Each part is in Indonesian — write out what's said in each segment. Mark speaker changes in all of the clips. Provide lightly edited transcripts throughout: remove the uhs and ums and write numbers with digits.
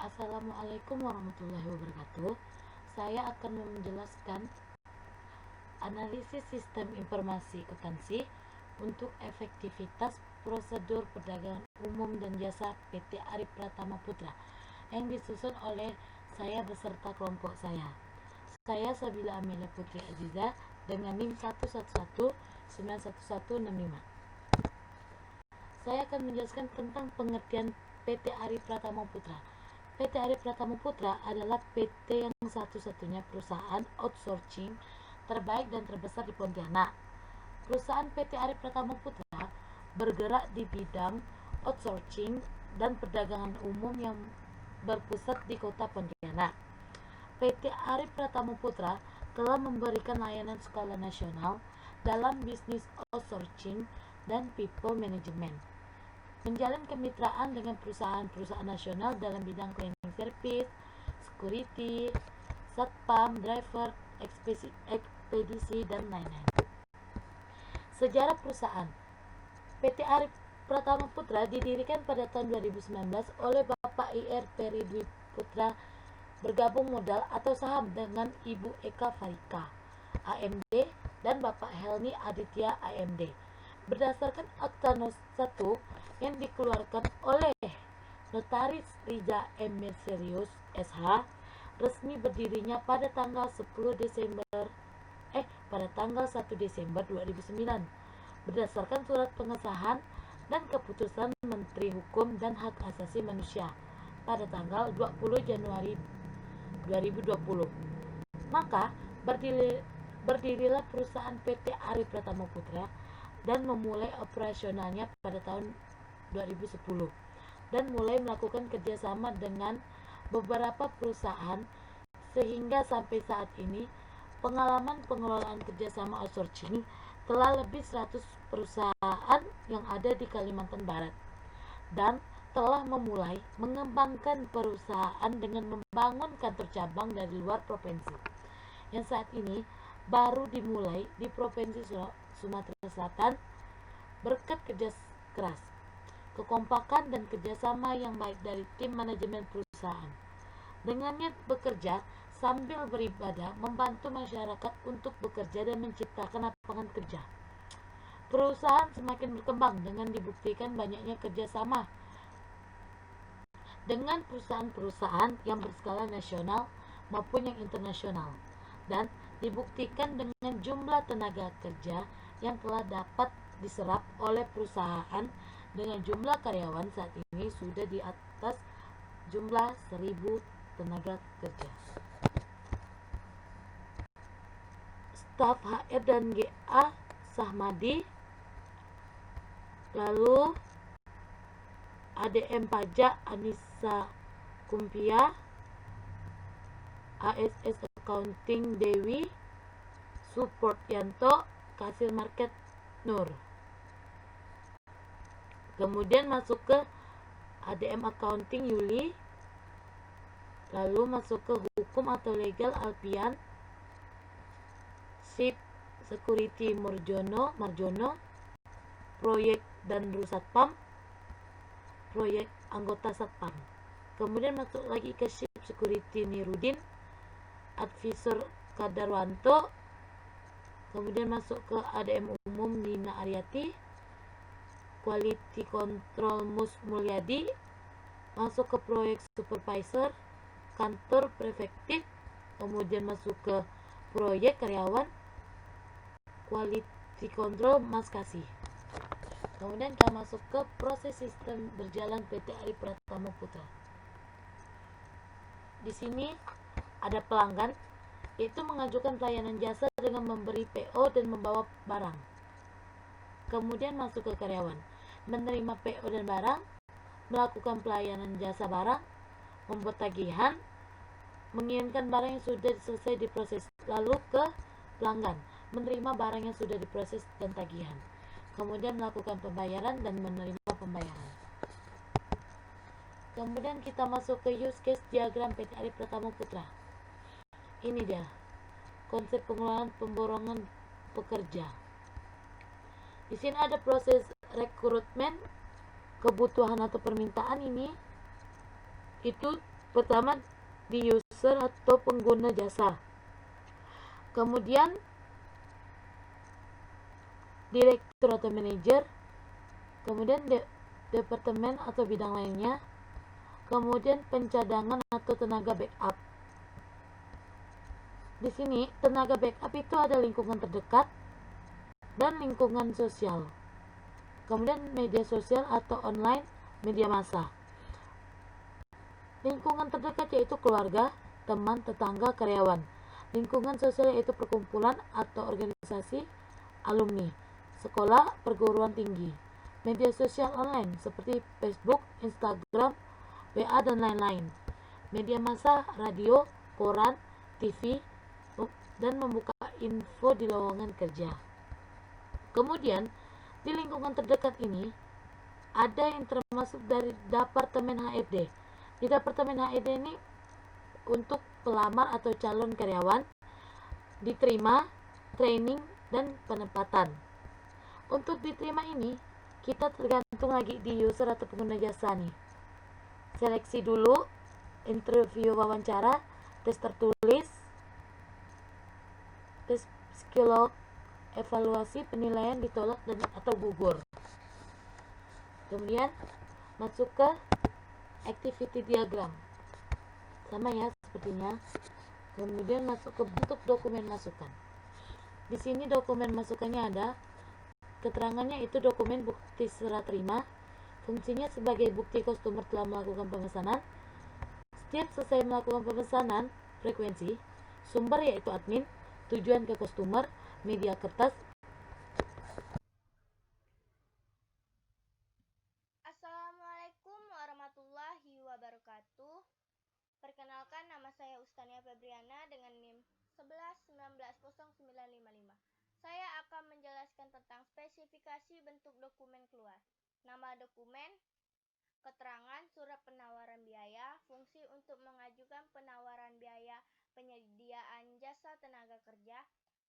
Speaker 1: Assalamualaikum warahmatullahi wabarakatuh. Saya akan menjelaskan analisis sistem informasi akuntansi untuk efektivitas prosedur perdagangan umum dan jasa PT Arif Pratama Putra yang disusun oleh saya beserta kelompok saya. Saya Sabila Amelia Putri Aziza dengan NIM 111911165. Saya akan menjelaskan tentang pengertian PT Arif Pratama Putra. PT Arif Pratama Putra adalah PT yang satu-satunya perusahaan outsourcing terbaik dan terbesar di Pontianak. Perusahaan PT Arif Pratama Putra bergerak di bidang outsourcing dan perdagangan umum yang berpusat di Kota Pontianak. PT Arif Pratama Putra telah memberikan layanan skala nasional dalam bisnis outsourcing dan people management, menjalin kemitraan dengan perusahaan-perusahaan nasional dalam bidang cleaning service, security, satpam, driver, ekspedisi, dan lain-lain. Sejarah perusahaan PT Arif Pratama Putra didirikan pada tahun 2019 oleh Bapak Ir Peri Dwi Putra bergabung modal atau saham dengan Ibu Eka Farika AMD dan Bapak Helmi Aditya AMD berdasarkan Akta No. 1 yang dikeluarkan oleh Notaris Rija M. Merserius SH. Resmi berdirinya pada tanggal 1 Desember 2009 berdasarkan surat pengesahan dan keputusan Menteri Hukum dan Hak Asasi Manusia pada tanggal 20 Januari 2020. Maka berdirilah perusahaan PT Arif Pratama Putra dan memulai operasionalnya pada tahun 2010 dan mulai melakukan kerjasama dengan beberapa perusahaan sehingga sampai saat ini pengalaman pengelolaan kerjasama outsourcing telah lebih 100 perusahaan yang ada di Kalimantan Barat dan telah memulai mengembangkan perusahaan dengan membangun kantor cabang dari luar provinsi yang saat ini baru dimulai di Provinsi Sumatera Selatan berkat kerja keras, kekompakan dan kerjasama yang baik dari tim manajemen perusahaan. Dengannya bekerja sambil beribadah membantu masyarakat untuk bekerja dan menciptakan lapangan kerja. Perusahaan semakin berkembang dengan dibuktikan banyaknya kerjasama dengan perusahaan-perusahaan yang berskala nasional maupun yang internasional dan dibuktikan dengan jumlah tenaga kerja yang telah dapat diserap oleh perusahaan dengan jumlah karyawan saat ini sudah di atas jumlah 1.000 tenaga kerja. Staf HR dan GA Sahmadi, lalu ADM Pajak Anissa Kumpia, ASS Accounting Dewi, Support Yanto, Kasir Market Nur. Kemudian masuk ke ADM Accounting Yuli, lalu masuk ke Hukum atau Legal Alpian, Sip Security Marjono, Proyek dan Rusatpam, Proyek anggota Satpam. Kemudian masuk lagi ke Sip Security Nirudin, Advisor Kadarwanto. Kemudian masuk ke ADM Umum Nina Aryati, Quality Control Mus Mulyadi, masuk ke Proyek Supervisor Kantor Prefektif. Kemudian masuk ke Proyek Karyawan, Quality Control Mas Kasih. Kemudian kita masuk ke proses sistem berjalan PT Arif Pratama Putra. Di sini ada pelanggan, yaitu mengajukan pelayanan jasa dengan memberi PO dan membawa barang. Kemudian masuk ke karyawan, menerima PO dan barang, melakukan pelayanan jasa barang, membuat tagihan, mengirimkan barang yang sudah selesai diproses. Lalu ke pelanggan, menerima barang yang sudah diproses dan tagihan. Kemudian melakukan pembayaran dan menerima pembayaran. Kemudian kita masuk ke use case diagram PT Arif Pratama Putra. Ini dia konsep pengelolaan pemborongan pekerja. Di sini ada proses rekrutmen, kebutuhan atau permintaan ini itu Pertama, di user atau pengguna jasa. Kemudian direktur atau manajer, kemudian departemen atau bidang lainnya, kemudian pencadangan atau tenaga backup. Di sini tenaga backup itu ada lingkungan terdekat dan lingkungan sosial. Kemudian media sosial atau online, media massa. Lingkungan terdekat yaitu keluarga, teman, tetangga, karyawan. Lingkungan sosial yaitu perkumpulan atau organisasi, alumni, sekolah, perguruan tinggi. Media sosial online seperti Facebook, Instagram, WA, dan lain-lain. Media massa, radio, koran, TV, dan membuka info di lowongan kerja. Kemudian, di lingkungan terdekat ini, ada yang termasuk dari Departemen HRD. Di Departemen HRD ini untuk pelamar atau calon karyawan, diterima, training, dan penempatan. Untuk diterima ini, kita tergantung lagi di user atau pengguna jasa nih. Seleksi dulu, interview wawancara, tes tertulis, tes psikolog, evaluasi, penilaian, ditolak dan atau gugur. Kemudian masuk ke activity diagram, sama ya sepertinya. Kemudian masuk ke bentuk dokumen masukan. Di sini dokumen masukannya ada, keterangannya itu dokumen bukti serah terima, fungsinya sebagai bukti customer telah melakukan pemesanan. Setiap selesai melakukan pemesanan, frekuensi, sumber yaitu admin, tujuan ke customer, media kertas.
Speaker 2: Assalamualaikum warahmatullahi wabarakatuh. Perkenalkan, nama saya Ustania Febriana dengan NIM 11190955. Saya akan menjelaskan tentang spesifikasi bentuk dokumen keluar. Nama dokumen, keterangan surat penawaran biaya, fungsi untuk mengajukan penawaran biaya penyediaan jasa tenaga kerja,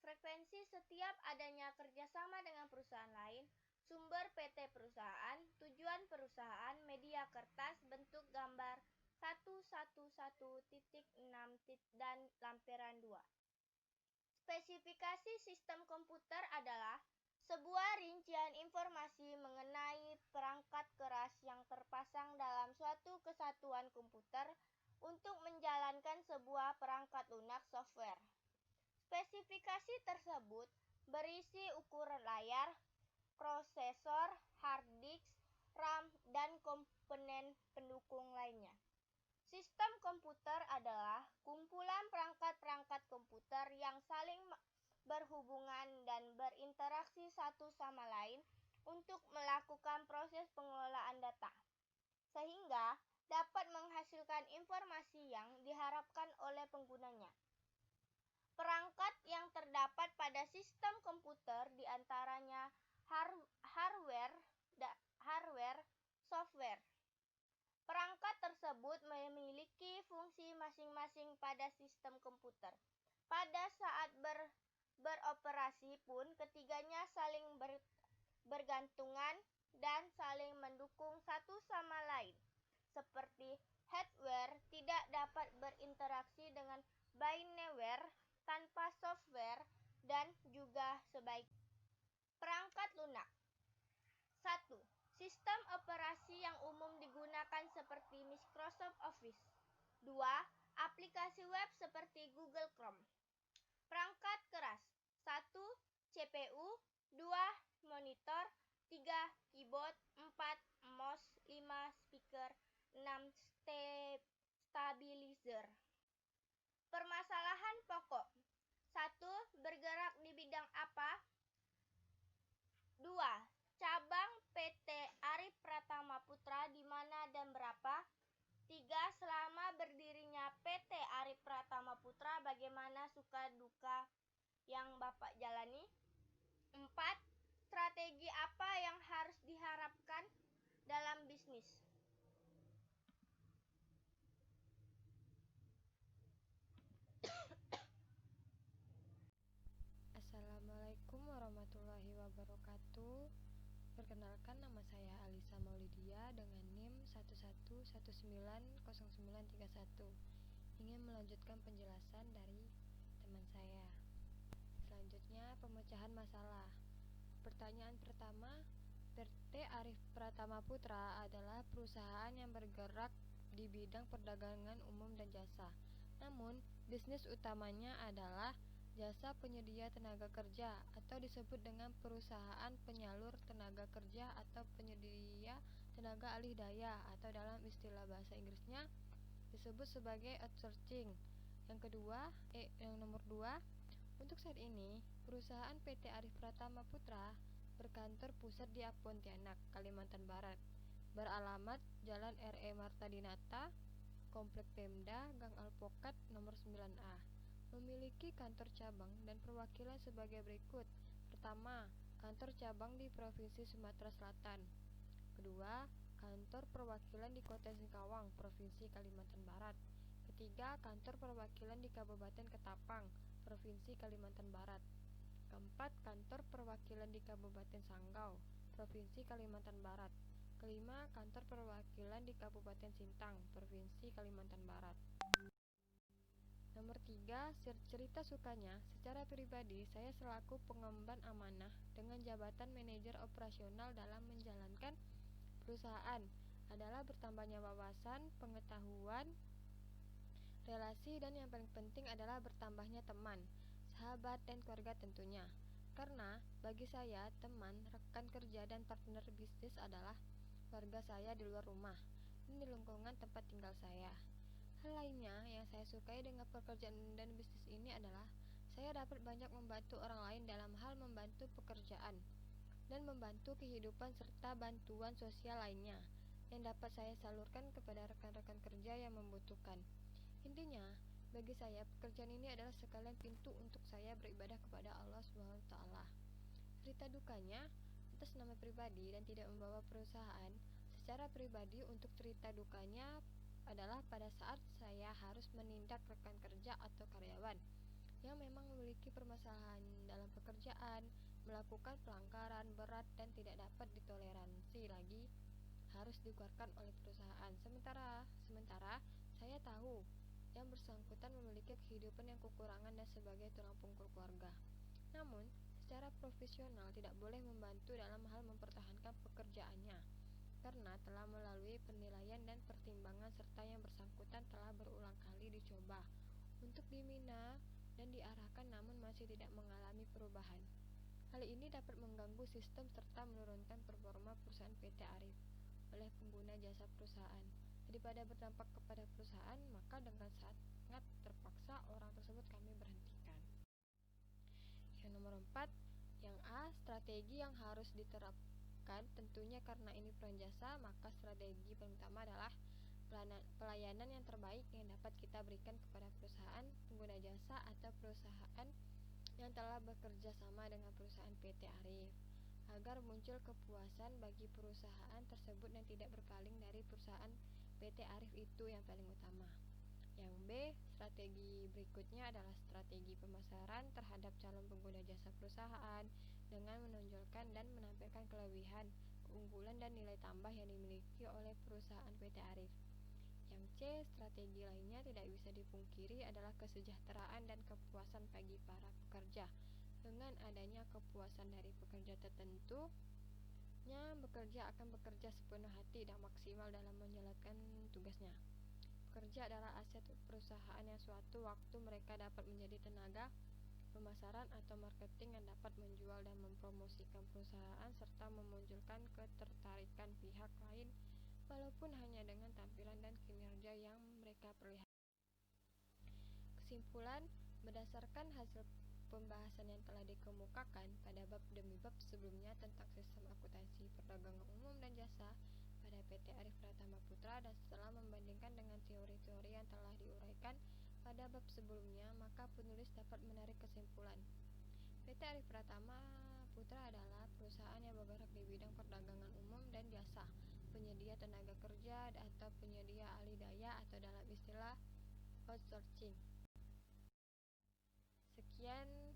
Speaker 2: frekuensi setiap adanya kerjasama dengan perusahaan lain, sumber PT perusahaan, tujuan perusahaan, media kertas, bentuk gambar 111.6 dan lampiran 2. Spesifikasi sistem komputer adalah sebuah rincian informasi mengenai perangkat keras yang terpasang dalam suatu kesatuan komputer untuk menjalankan sebuah perangkat lunak software. Spesifikasi tersebut berisi ukuran layar, prosesor, hard disk, RAM, dan komponen pendukung lainnya. Sistem komputer adalah kumpulan perangkat-perangkat komputer yang saling berhubungan dan berinteraksi satu sama lain untuk melakukan proses pengelolaan data, sehingga dapat menghasilkan informasi yang diharapkan oleh penggunanya. Perangkat yang terdapat pada sistem komputer diantaranya hardware, software. Perangkat tersebut memiliki fungsi masing-masing pada sistem komputer. Pada saat beroperasi pun ketiganya saling bergantungan dan saling mendukung satu sama lain. Seperti hardware tidak dapat berinteraksi dengan bineware tanpa software dan juga sebaliknya. Perangkat lunak. 1. Sistem operasi yang umum digunakan seperti Microsoft Office. 2. Aplikasi web seperti Google Chrome. Perangkat keras. 1. CPU, 2. Monitor, 3. Keyboard, 4. Mouse, 5. Speaker, 6. Stabilizer. Permasalahan pokok. 1. Bergerak di bidang apa? 2. Cabang PT Arif Pratama Putra di mana dan berapa? 3. Selama berdirinya PT Arif Pratama Putra, bagaimana suka duka yang Bapak jalani? 4. Strategi apa yang harus diharapkan dalam bisnis?
Speaker 3: Assalamualaikum warahmatullahi wabarakatuh. Perkenalkan, nama saya Alisa Maulidia dengan NIM 11190931. Ingin melanjutkan penjelasan dari teman saya. Selanjutnya, pemecahan masalah. Pertanyaan pertama, PT Arif Pratama Putra adalah perusahaan yang bergerak di bidang perdagangan umum dan jasa. Namun, bisnis utamanya adalah jasa penyedia tenaga kerja atau disebut dengan perusahaan penyalur tenaga kerja atau penyedia tenaga alih daya atau dalam istilah bahasa Inggrisnya disebut sebagai outsourcing. Yang nomor 2, untuk saat ini, perusahaan PT Arif Pratama Putra berkantor pusat di Pontianak, Kalimantan Barat, beralamat Jalan R.E. Marta Dinata, Komplek Pemda, Gang Alpokat, nomor 9A. Memiliki kantor cabang dan perwakilan sebagai berikut. Pertama, kantor cabang di Provinsi Sumatera Selatan. Kedua, kantor perwakilan di Kota Singkawang, Provinsi Kalimantan Barat. Ketiga, kantor perwakilan di Kabupaten Ketapang, Provinsi Kalimantan Barat. Keempat, kantor perwakilan di Kabupaten Sanggau, Provinsi Kalimantan Barat. Kelima, kantor perwakilan di Kabupaten Sintang, Provinsi Kalimantan Barat. Nomor 3, cerita sukanya. Secara pribadi, saya selaku pengemban amanah dengan jabatan manajer operasional dalam menjalankan perusahaan adalah bertambahnya wawasan, pengetahuan, relasi, dan yang paling penting adalah bertambahnya teman, sahabat, dan keluarga tentunya. Karena bagi saya, teman, rekan kerja, dan partner bisnis adalah keluarga saya di luar rumah dan di lingkungan tempat tinggal saya. Hal lainnya yang saya sukai dengan pekerjaan dan bisnis ini adalah saya dapat banyak membantu orang lain dalam hal membantu pekerjaan dan membantu kehidupan serta bantuan sosial lainnya yang dapat saya salurkan kepada rekan-rekan kerja yang membutuhkan. Intinya, bagi saya pekerjaan ini adalah sekalian pintu untuk saya beribadah kepada Allah SWT. Cerita dukanya, atas nama pribadi dan tidak membawa perusahaan. Secara pribadi untuk cerita dukanya adalah pada saat saya harus menindak rekan kerja atau karyawan yang memang memiliki permasalahan dalam pekerjaan, melakukan pelanggaran berat dan tidak dapat ditoleransi lagi harus dikeluarkan oleh perusahaan. Sementara saya tahu yang bersangkutan memiliki kehidupan yang kekurangan dan sebagai tulang punggung keluarga. Namun, secara profesional tidak boleh membantu dalam hal mempertahankan pekerjaannya karena telah melalui penilaian dan pertimbangan serta yang bersangkutan telah berulang kali dicoba untuk dibina dan diarahkan namun masih tidak mengalami perubahan. Hal ini dapat mengganggu sistem serta menurunkan performa perusahaan PT Arif oleh pengguna jasa perusahaan. Daripada berdampak kepada perusahaan, maka dengan sangat terpaksa orang tersebut kami berhentikan. Yang nomor 4, yang A, strategi yang harus diterapkan tentunya karena ini perusahaan jasa, maka strategi paling utama adalah pelayanan yang terbaik yang dapat kita berikan kepada perusahaan pengguna jasa atau perusahaan yang telah bekerja sama dengan perusahaan PT Arif agar muncul kepuasan bagi perusahaan tersebut dan tidak berpaling dari perusahaan PT Arif itu yang paling utama. Yang B, strategi berikutnya adalah strategi pemasaran terhadap calon pengguna jasa perusahaan dengan menonjolkan dan menampilkan kelebihan, keunggulan, dan nilai tambah yang dimiliki oleh perusahaan PT Arif. Yang C, strategi lainnya tidak bisa dipungkiri adalah kesejahteraan dan kepuasan bagi para pekerja. Dengan adanya kepuasan dari pekerja tertentu, bekerja akan bekerja sepenuh hati dan maksimal dalam menjalankan tugasnya. Pekerja adalah aset perusahaan yang suatu waktu mereka dapat menjadi tenaga pemasaran atau marketing yang dapat menjual dan mempromosikan perusahaan serta memunculkan ketertarikan pihak lain walaupun hanya dengan tampilan dan kinerja yang mereka perlihatkan. Kesimpulan, berdasarkan hasil pembahasan yang telah dikemukakan pada bab demi bab sebelumnya tentang sistem akuntansi perdagangan umum dan jasa pada PT Arif Pratama Putra dan setelah membandingkan dengan teori-teori yang telah diuraikan pada bab sebelumnya, maka penulis dapat menarik kesimpulan. PT Arif Pratama Putra adalah perusahaan yang bergerak di bidang perdagangan umum dan jasa, penyedia tenaga kerja atau penyedia alih daya atau dalam istilah outsourcing. Sekian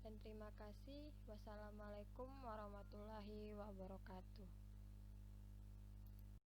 Speaker 3: dan terima kasih. Wassalamualaikum warahmatullahi wabarakatuh.